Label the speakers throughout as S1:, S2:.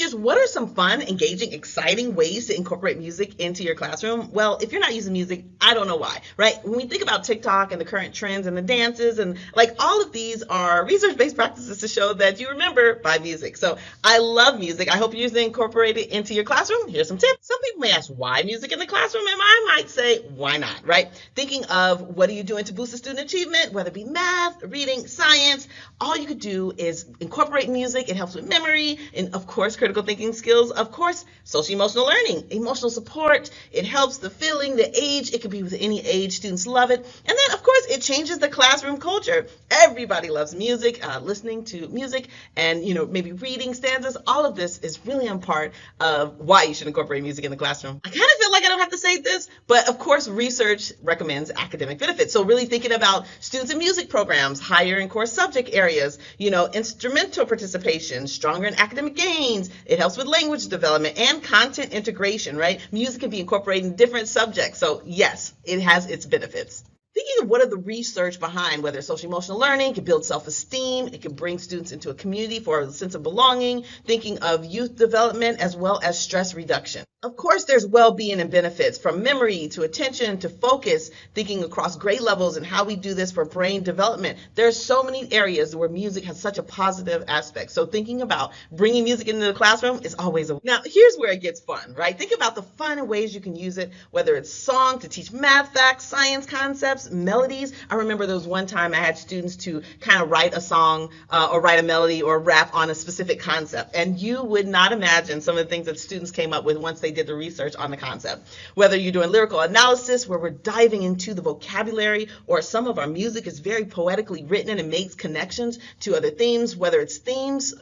S1: teachers, what are some fun, engaging, exciting ways to incorporate music into your classroom? Well, if you're not using music, I don't know why, right? When we think about TikTok and the current trends and the dances and like all of these are research-based practices to show that you remember by music. So I love music. I hope you're using incorporate it into your classroom. Here's some tips. Some people may ask why music in the classroom, and I might say why not, right? Thinking of what are you doing to boost the student achievement, whether it be math, reading, science, all you could do is incorporate music. It helps with memory and of course critical thinking skills, of course social emotional learning, emotional support. It helps the feeling, the age. It could be with any age. Students love it. And then of course it changes the classroom culture. Everybody loves music, listening to music, and maybe reading stanzas. All of this is really a part of why you should incorporate music in the classroom. I kind of feel like I don't have to say this, but of course research recommends academic benefits. So really thinking about students in music programs, higher in core subject areas, instrumental participation, stronger in academic gains. It helps with language development and content integration, right? Music can be incorporated in different subjects. So yes, it has its benefits. Thinking of what are the research behind whether social emotional learning can build self-esteem, it can bring students into a community for a sense of belonging, thinking of youth development as well as stress reduction. Of course, there's well-being and benefits from memory to attention to focus, thinking across grade levels and how we do this for brain development. There's so many areas where music has such a positive aspect. So thinking about bringing music into the classroom is always a... Now, here's where it gets fun, right? Think about the fun and ways you can use it, whether it's song to teach math facts, science concepts, melodies. I remember there was one time I had students to kind of write a song or write a melody or rap on a specific concept. And you would not imagine some of the things that students came up with once they did the research on the concept. Whether you're doing lyrical analysis where we're diving into the vocabulary, or some of our music is very poetically written and it makes connections to other themes, whether it's themes,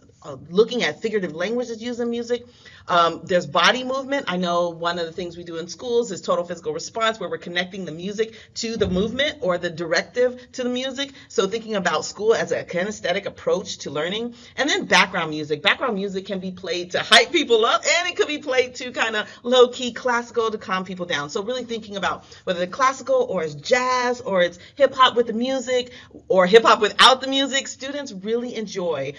S1: looking at figurative languages used in music. There's body movement. I know one of the things we do in schools is total physical response, where we're connecting the music to the movement or the directive to the music. So thinking about school as a kinesthetic approach to learning. And then background music. Background music can be played to hype people up, and it could be played to kind of low-key classical to calm people down. So really thinking about whether it's classical or it's jazz or it's hip-hop with the music or hip-hop without the music. Students really enjoy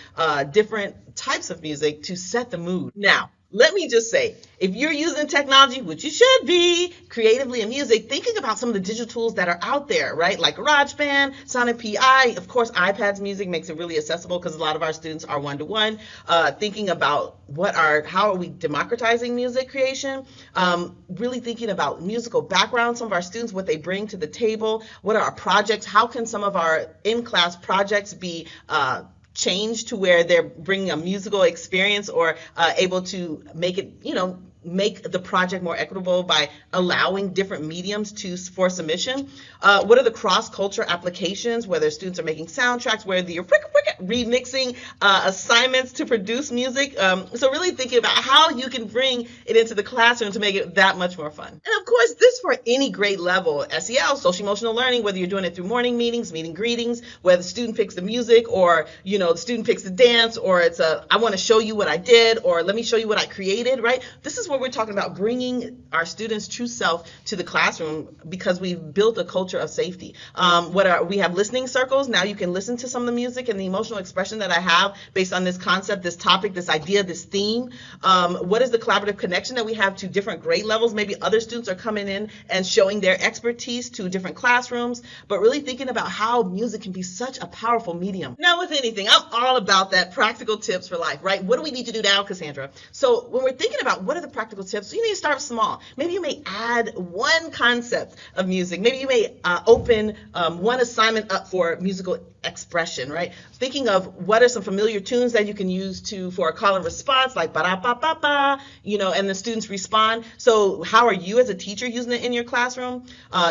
S1: different types of music to set the mood. Now, let me just say, if you're using technology, which you should be, creatively in music, thinking about some of the digital tools that are out there, right? Like GarageBand, Sonic PI, of course, iPad's music makes it really accessible because a lot of our students are one-to-one. Thinking about how are we democratizing music creation? Really thinking about musical background, some of our students, what they bring to the table, what are our projects, how can some of our in-class projects be change to where they're bringing a musical experience or able to make it, make the project more equitable by allowing different mediums for submission. What are the cross-culture applications, whether students are making soundtracks, whether you're remixing assignments to produce music. So really thinking about how you can bring it into the classroom to make it that much more fun. And of course, this for any grade level, SEL, social emotional learning, whether you're doing it through morning meetings, meeting greetings, whether the student picks the music or, the student picks the dance, or it's I want to show you what I did, or let me show you what I created, right? This is what we're talking about, bringing our students' true self to the classroom because we've built a culture of safety. We have listening circles. Now you can listen to some of the music and the emotional expression that I have based on this concept, this topic, this idea, this theme. What is the collaborative connection that we have to different grade levels? Maybe other students are coming in and showing their expertise to different classrooms, but really thinking about how music can be such a powerful medium. Now with anything, I'm all about that practical tips for life, right? What do we need to do now, Cassandra? So when we're thinking about what are the practical tips, you need to start small. Maybe you may add one concept of music. Maybe you may open one assignment up for musical expression, right? Thinking of what are some familiar tunes that you can use for a call and response, like ba-da-ba-ba-ba, and the students respond. So how are you as a teacher using it in your classroom?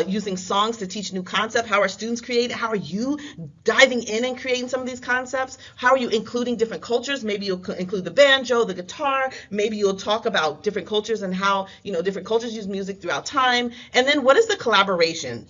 S1: Using songs to teach new concept. How are students creating? How are you diving in and creating some of these concepts? How are you including different cultures? Maybe you'll include the banjo, the guitar. Maybe you'll talk about different cultures and how, different cultures use music throughout time. And then what is the collaboration?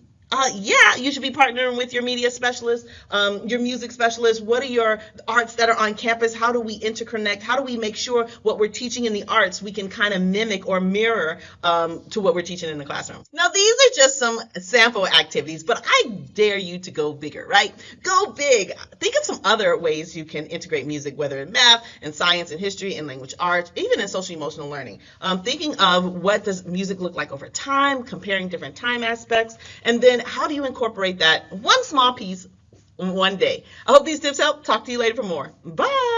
S1: Yeah, you should be partnering with your media specialist, your music specialist. What are your arts that are on campus? How do we interconnect? How do we make sure what we're teaching in the arts we can kind of mimic or mirror to what we're teaching in the classroom? Now, these are just some sample activities, but I dare you to go bigger, right? Go big. Think of some other ways you can integrate music, whether in math and science and history and language arts, even in social emotional learning. Thinking of what does music look like over time, comparing different time aspects, and then how do you incorporate that one small piece one day? I hope these tips help. Talk to you later for more. Bye.